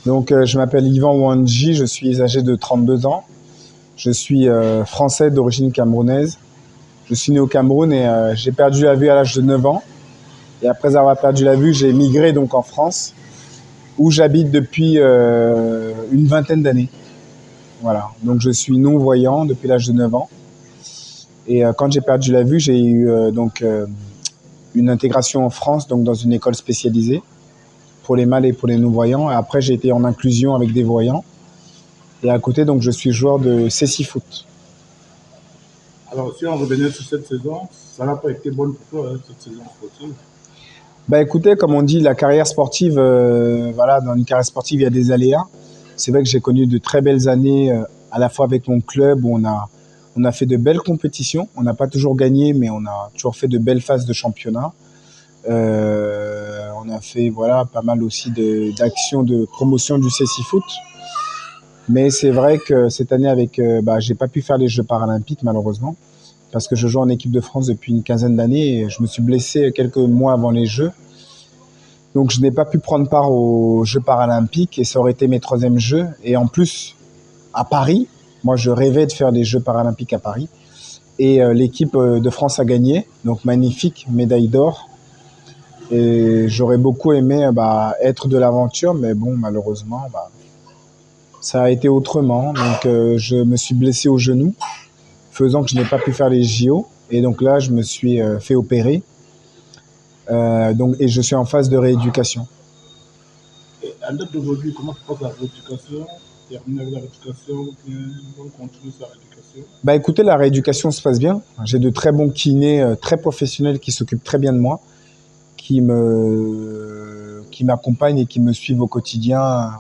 Donc, je m'appelle Yvan Ouandji, je suis âgé de 32 ans. Je suis français d'origine camerounaise. Je suis né au Cameroun et j'ai perdu la vue à l'âge de 9 ans. Et après avoir perdu la vue, j'ai migré donc en France, où j'habite depuis une vingtaine d'années. Voilà, donc je suis non-voyant depuis l'âge de 9 ans. Et quand j'ai perdu la vue, j'ai eu une intégration en France, donc dans une école spécialisée pour les mâles et pour les non-voyants. Et après, j'ai été en inclusion avec des voyants. Et à côté, donc, je suis joueur de CC Foot. Alors, si on revenait sur cette saison, ça n'a pas été bonne pour toi, hein, cette saison sportive? Bah écoutez, comme on dit, la carrière sportive, voilà, dans une carrière sportive, il y a des aléas. C'est vrai que j'ai connu de très belles années, à la fois avec mon club, où on a fait de belles compétitions. On n'a pas toujours gagné, mais on a toujours fait de belles phases de championnat. On a fait voilà, pas mal aussi d'actions de promotion du CC Foot. Mais c'est vrai que cette année, j'ai pas pu faire les Jeux paralympiques, malheureusement, parce que je joue en équipe de France depuis une quinzaine d'années et je me suis blessé quelques mois avant les Jeux. Donc je n'ai pas pu prendre part aux Jeux paralympiques et ça aurait été mes troisièmes Jeux. Et en plus, à Paris, moi je rêvais de faire les Jeux paralympiques à Paris. Et l'équipe de France a gagné, donc magnifique, médaille d'or. Et j'aurais beaucoup aimé être de l'aventure, mais bon, malheureusement, ça a été autrement. Donc je me suis blessé au genou, faisant que je n'ai pas pu faire les JO. Et donc là, je me suis fait opérer. Et je suis en phase de rééducation. Et à date d'aujourd'hui, comment se passe la rééducation? Terminer avec la rééducation ou bien on continue sa rééducation? Bah écoutez, la rééducation se passe bien. J'ai de très bons kinés, très professionnels qui s'occupent très bien de moi, qui m'accompagnent et qui me suivent au quotidien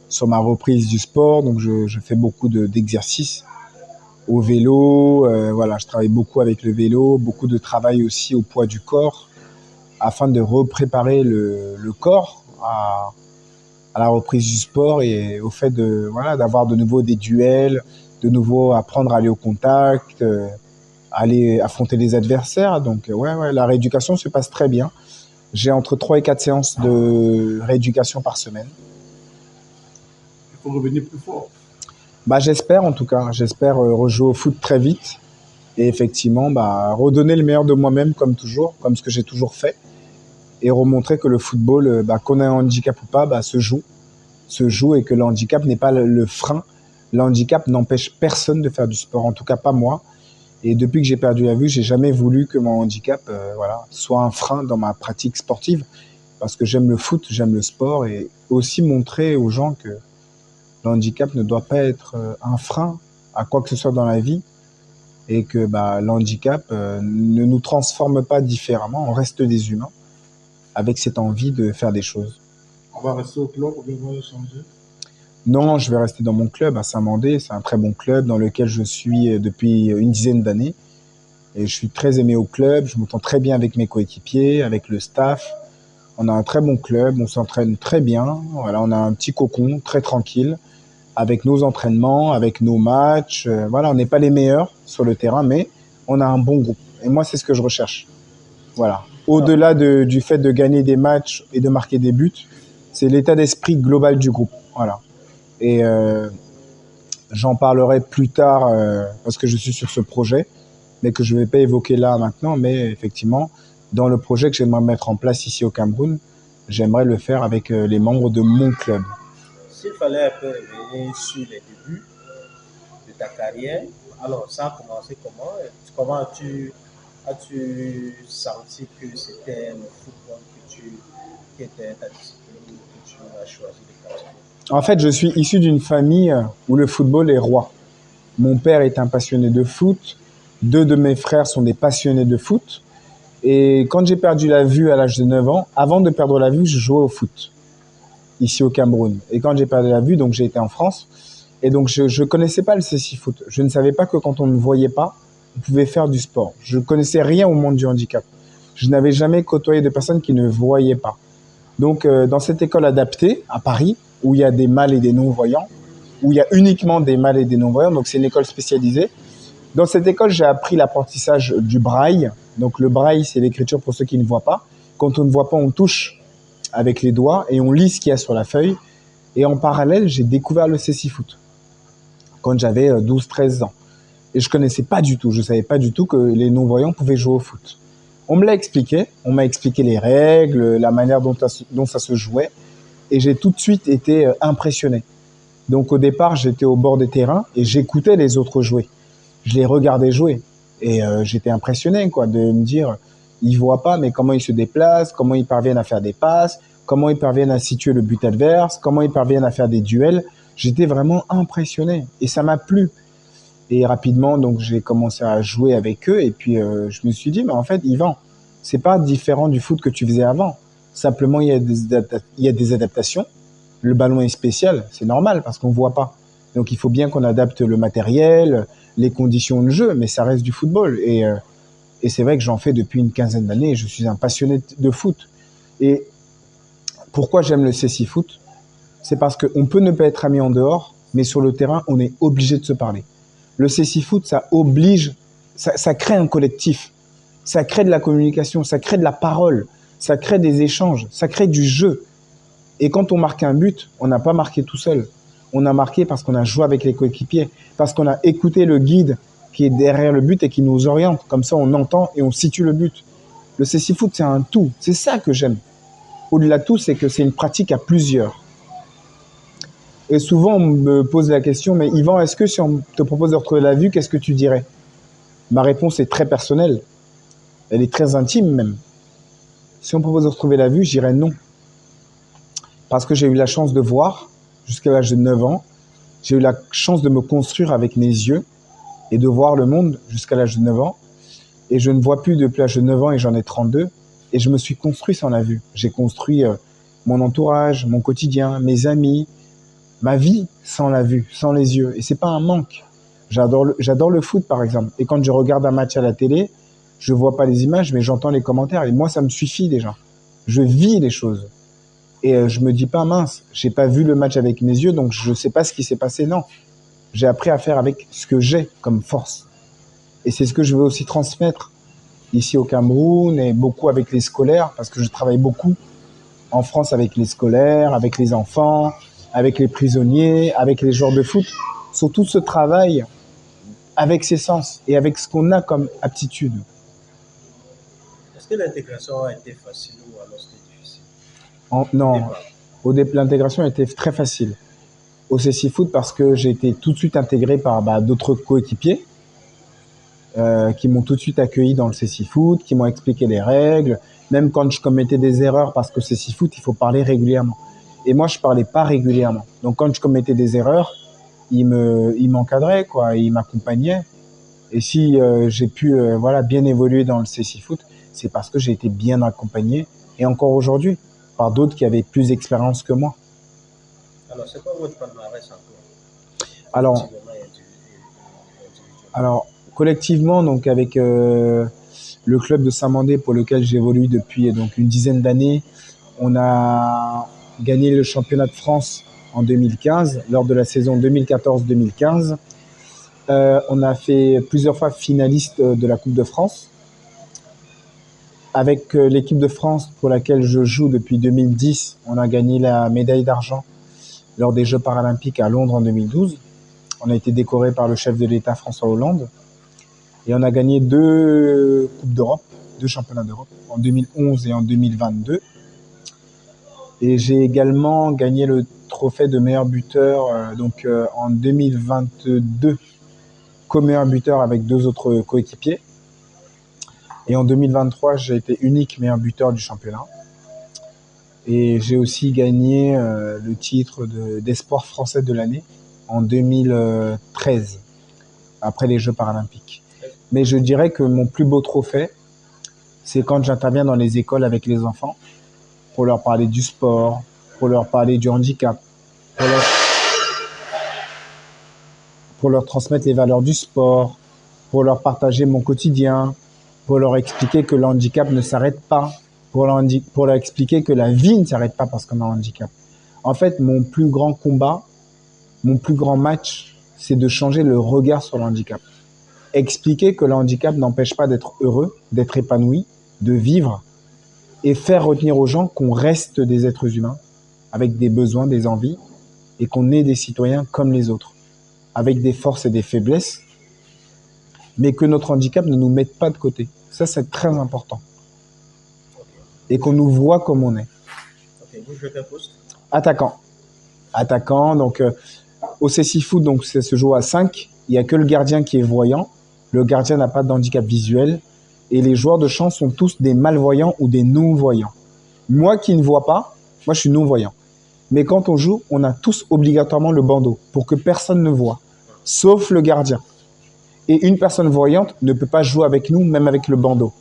sur ma reprise du sport. Donc je fais beaucoup d'exercices au vélo. Voilà, je travaille beaucoup avec le vélo, beaucoup de travail aussi au poids du corps, afin de repréparer le corps à la reprise du sport et au fait d'avoir de nouveau des duels, de nouveau apprendre à aller au contact, aller affronter les adversaires. Donc la rééducation se passe très bien. J'ai entre 3 et 4 séances de rééducation par semaine. Il faut revenir plus fort. J'espère en tout cas. J'espère rejouer au foot très vite et effectivement redonner le meilleur de moi-même comme toujours, comme ce que j'ai toujours fait. Et remontrer que le football, qu'on ait un handicap ou pas, se joue et que le handicap n'est pas le frein. Le handicap n'empêche personne de faire du sport, en tout cas pas moi. Et depuis que j'ai perdu la vue, j'ai jamais voulu que mon handicap soit un frein dans ma pratique sportive, parce que j'aime le foot, j'aime le sport, et aussi montrer aux gens que le handicap ne doit pas être un frein à quoi que ce soit dans la vie, et que le handicap ne nous transforme pas différemment, on reste des humains avec cette envie de faire des choses. On va rester au club ou bien on va changer? Non, je vais rester dans mon club à Saint-Mandé. C'est un très bon club dans lequel je suis depuis une dizaine d'années. Et je suis très aimé au club, je m'entends très bien avec mes coéquipiers, avec le staff. On a un très bon club, on s'entraîne très bien. Voilà, on a un petit cocon très tranquille avec nos entraînements, avec nos matchs. Voilà, on n'est pas les meilleurs sur le terrain, mais on a un bon groupe. Et moi, c'est ce que je recherche. Voilà. Au-delà du fait de gagner des matchs et de marquer des buts, c'est l'état d'esprit global du groupe. Voilà. Et j'en parlerai plus tard parce que je suis sur ce projet, mais que je ne vais pas évoquer là maintenant. Mais effectivement, dans le projet que j'aimerais mettre en place ici au Cameroun, j'aimerais le faire avec les membres de mon club. S'il fallait un peu revenir sur les débuts de ta carrière, alors ça a commencé comment? Comment as-tu senti que c'était le football qui était ta discipline, que tu as choisi de pratiquer? En fait, je suis issu d'une famille où le football est roi. Mon père est un passionné de foot, 2 de mes frères sont des passionnés de foot. Et quand j'ai perdu la vue à l'âge de 9 ans, avant de perdre la vue, je jouais au foot, ici au Cameroun. Et quand j'ai perdu la vue, donc j'ai été en France, et donc je ne connaissais pas le CC Foot. Je ne savais pas que quand on ne voyait pas, on pouvait faire du sport. Je ne connaissais rien au monde du handicap. Je n'avais jamais côtoyé de personnes qui ne voyaient pas. Donc dans cette école adaptée, à Paris, où il y a des mâles et des non-voyants, où il y a uniquement des mâles et des non-voyants, donc c'est une école spécialisée. Dans cette école, j'ai appris l'apprentissage du braille. Donc le braille, c'est l'écriture pour ceux qui ne voient pas. Quand on ne voit pas, on touche avec les doigts et on lit ce qu'il y a sur la feuille. Et en parallèle, j'ai découvert le cécifoot quand j'avais 12-13 ans. Et je connaissais pas du tout, je savais pas du tout que les non-voyants pouvaient jouer au foot. On me l'a expliqué, on m'a expliqué les règles, la manière dont ça se jouait, et j'ai tout de suite été impressionné. Donc au départ, j'étais au bord des terrains et j'écoutais les autres jouer. Je les regardais jouer et j'étais impressionné quoi, de me dire, ils voient pas, mais comment ils se déplacent, comment ils parviennent à faire des passes, comment ils parviennent à situer le but adverse, comment ils parviennent à faire des duels. J'étais vraiment impressionné et ça m'a plu. Et rapidement, donc j'ai commencé à jouer avec eux et puis je me suis dit, mais en fait, Yvan, c'est pas différent du foot que tu faisais avant. Simplement, il y a des adaptations. Le ballon est spécial, c'est normal parce qu'on voit pas. Donc il faut bien qu'on adapte le matériel, les conditions de jeu, mais ça reste du football. Et c'est vrai que j'en fais depuis une quinzaine d'années. Je suis un passionné de foot. Et pourquoi j'aime le cécifoot? C'est parce qu'on peut ne pas être amis en dehors, mais sur le terrain, on est obligé de se parler. Le cécifoot, ça oblige, ça crée un collectif, ça crée de la communication, ça crée de la parole, ça crée des échanges, ça crée du jeu. Et quand on marque un but, on n'a pas marqué tout seul. On a marqué parce qu'on a joué avec les coéquipiers, parce qu'on a écouté le guide qui est derrière le but et qui nous oriente. Comme ça, on entend et on situe le but. Le cécifoot, c'est un tout. C'est ça que j'aime. Au-delà de tout, c'est que c'est une pratique à plusieurs. Et souvent, on me pose la question, mais Yvan, est-ce que si on te propose de retrouver la vue, qu'est-ce que tu dirais? Ma réponse est très personnelle. Elle est très intime même. Si on me propose de retrouver la vue, je dirais non. Parce que j'ai eu la chance de voir jusqu'à l'âge de 9 ans. J'ai eu la chance de me construire avec mes yeux et de voir le monde jusqu'à l'âge de 9 ans. Et je ne vois plus depuis l'âge de 9 ans et j'en ai 32. Et je me suis construit sans la vue. J'ai construit mon entourage, mon quotidien, mes amis, ma vie sans la vue, sans les yeux. Et c'est pas un manque. J'adore le foot, par exemple. Et quand je regarde un match à la télé, je vois pas les images, mais j'entends les commentaires. Et moi, ça me suffit déjà. Je vis les choses. Et je me dis pas, mince, j'ai pas vu le match avec mes yeux, donc je sais pas ce qui s'est passé. Non. J'ai appris à faire avec ce que j'ai comme force. Et c'est ce que je veux aussi transmettre ici au Cameroun et beaucoup avec les scolaires, parce que je travaille beaucoup en France avec les scolaires, avec les enfants, avec les prisonniers, avec les joueurs de foot. Surtout ce travail avec ses sens et avec ce qu'on a comme aptitude. Est-ce que l'intégration a été facile ou alors c'était difficile? Non, l'intégration a été très facile au cécifoot parce que j'ai été tout de suite intégré par d'autres coéquipiers qui m'ont tout de suite accueilli dans le cécifoot, qui m'ont expliqué les règles, même quand je commettais des erreurs parce que cécifoot, il faut parler régulièrement. Et moi, je parlais pas régulièrement. Donc quand je commettais des erreurs, il m'encadrait, quoi, il m'accompagnait. Et si j'ai pu bien évoluer dans le cécifoot, c'est parce que j'ai été bien accompagné et encore aujourd'hui par d'autres qui avaient plus d'expérience que moi. Alors, c'est quoi votre palmarès encore? Alors, collectivement, donc avec le club de Saint-Mandé pour lequel j'évolue depuis donc une dizaine d'années, on a gagné le championnat de France en 2015, lors de la saison 2014-2015. On a fait plusieurs fois finaliste de la Coupe de France. Avec l'équipe de France pour laquelle je joue depuis 2010, on a gagné la médaille d'argent lors des Jeux paralympiques à Londres en 2012. On a été décoré par le chef de l'État François Hollande. Et on a gagné 2 Coupes d'Europe, 2 championnats d'Europe, en 2011 et en 2022. Et j'ai également gagné le trophée de meilleur buteur en 2022, comme meilleur buteur avec 2 autres coéquipiers. Et en 2023, j'ai été unique meilleur buteur du championnat. Et j'ai aussi gagné le titre d'espoir français de l'année en 2013, après les Jeux paralympiques. Mais je dirais que mon plus beau trophée, c'est quand j'interviens dans les écoles avec les enfants pour leur parler du sport, pour leur parler du handicap, pour leur transmettre les valeurs du sport, pour leur partager mon quotidien, pour leur expliquer que le handicap ne s'arrête pas, pour leur expliquer que la vie ne s'arrête pas parce qu'on a un handicap. En fait, mon plus grand combat, mon plus grand match, c'est de changer le regard sur le handicap. Expliquer que le handicap n'empêche pas d'être heureux, d'être épanoui, de vivre, et faire retenir aux gens qu'on reste des êtres humains, avec des besoins, des envies, et qu'on est des citoyens comme les autres, avec des forces et des faiblesses, mais que notre handicap ne nous mette pas de côté. Ça, c'est très important. Et qu'on nous voit comme on est. Ok, vous jouez quel poste? Attaquant. Attaquant, donc au CSI Foot, donc ça se joue à 5. Il n'y a que le gardien qui est voyant. Le gardien n'a pas de handicap visuel. Et les joueurs de champ sont tous des malvoyants ou des non-voyants. Moi qui ne vois pas, moi je suis non-voyant. Mais quand on joue, on a tous obligatoirement le bandeau pour que personne ne voit, sauf le gardien. Et une personne voyante ne peut pas jouer avec nous, même avec le bandeau.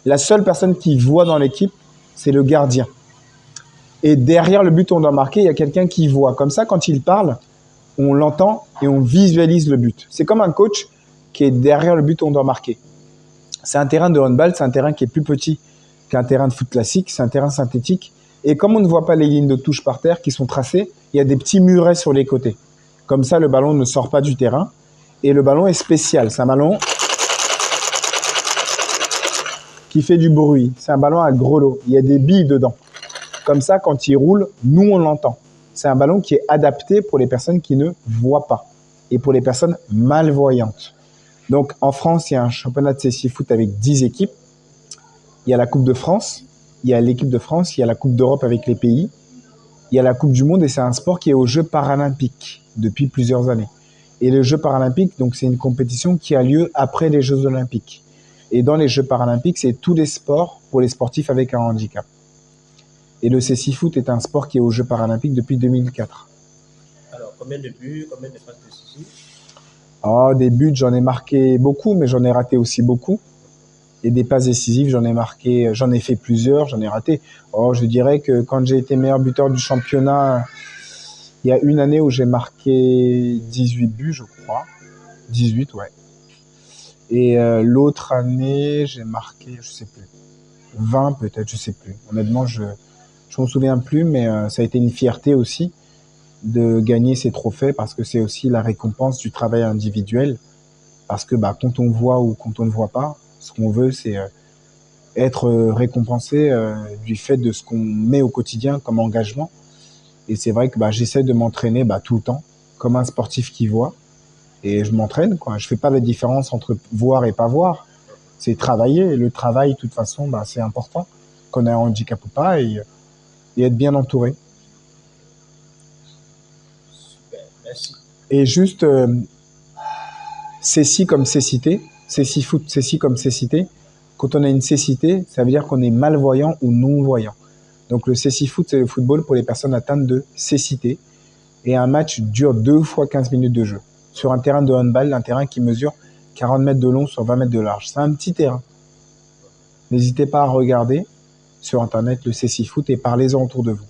La seule personne qui voit dans l'équipe, c'est le gardien. Et derrière le but on doit marquer, il y a quelqu'un qui voit. Comme ça, quand il parle, on l'entend et on visualise le but. C'est comme un coach qui est derrière le but on doit marquer. C'est un terrain de handball, c'est un terrain qui est plus petit qu'un terrain de foot classique, c'est un terrain synthétique. Et comme on ne voit pas les lignes de touche par terre qui sont tracées, il y a des petits murets sur les côtés. Comme ça, le ballon ne sort pas du terrain. Et le ballon est spécial. C'est un ballon qui fait du bruit. C'est un ballon à grelot. Il y a des billes dedans. Comme ça, quand il roule, nous, on l'entend. C'est un ballon qui est adapté pour les personnes qui ne voient pas et pour les personnes malvoyantes. Donc, en France, il y a un championnat de CSI Foot avec 10 équipes. Il y a la Coupe de France, il y a l'équipe de France, il y a la Coupe d'Europe avec les pays, il y a la Coupe du Monde et c'est un sport qui est aux Jeux paralympiques depuis plusieurs années. Et les Jeux paralympiques, donc c'est une compétition qui a lieu après les Jeux olympiques. Et dans les Jeux paralympiques, c'est tous les sports pour les sportifs avec un handicap. Et le CSI Foot est un sport qui est aux Jeux paralympiques depuis 2004. Alors, combien de buts, combien de passes décisives? Des buts, j'en ai marqué beaucoup, mais j'en ai raté aussi beaucoup. Et des passes décisives, j'en ai fait plusieurs, j'en ai raté. Je dirais que quand j'ai été meilleur buteur du championnat, il y a une année où j'ai marqué 18 buts, je crois. 18, ouais. Et l'autre année, j'ai marqué, je sais plus, 20 peut-être, je sais plus. Honnêtement, je m'en souviens plus, mais ça a été une fierté aussi de gagner ces trophées parce que c'est aussi la récompense du travail individuel. Parce que quand on voit ou quand on ne voit pas, ce qu'on veut, c'est être récompensé du fait de ce qu'on met au quotidien comme engagement. Et c'est vrai que j'essaie de m'entraîner tout le temps, comme un sportif qui voit. Et je m'entraîne, quoi. Je fais pas la différence entre voir et pas voir. C'est travailler. Et le travail, de toute façon, c'est important, qu'on ait un handicap ou pas, et être bien entouré. Super, merci. Et juste, cécité comme cécité, CSI Foot, cécité comme cécité. Quand on a une cécité, ça veut dire qu'on est malvoyant ou non-voyant. Donc le CSI Foot, c'est le football pour les personnes atteintes de cécité. Et un match dure 2 fois 15 minutes de jeu. Sur un terrain de handball, un terrain qui mesure 40 mètres de long sur 20 mètres de large. C'est un petit terrain. N'hésitez pas à regarder sur Internet le CSI Foot et parlez-en autour de vous.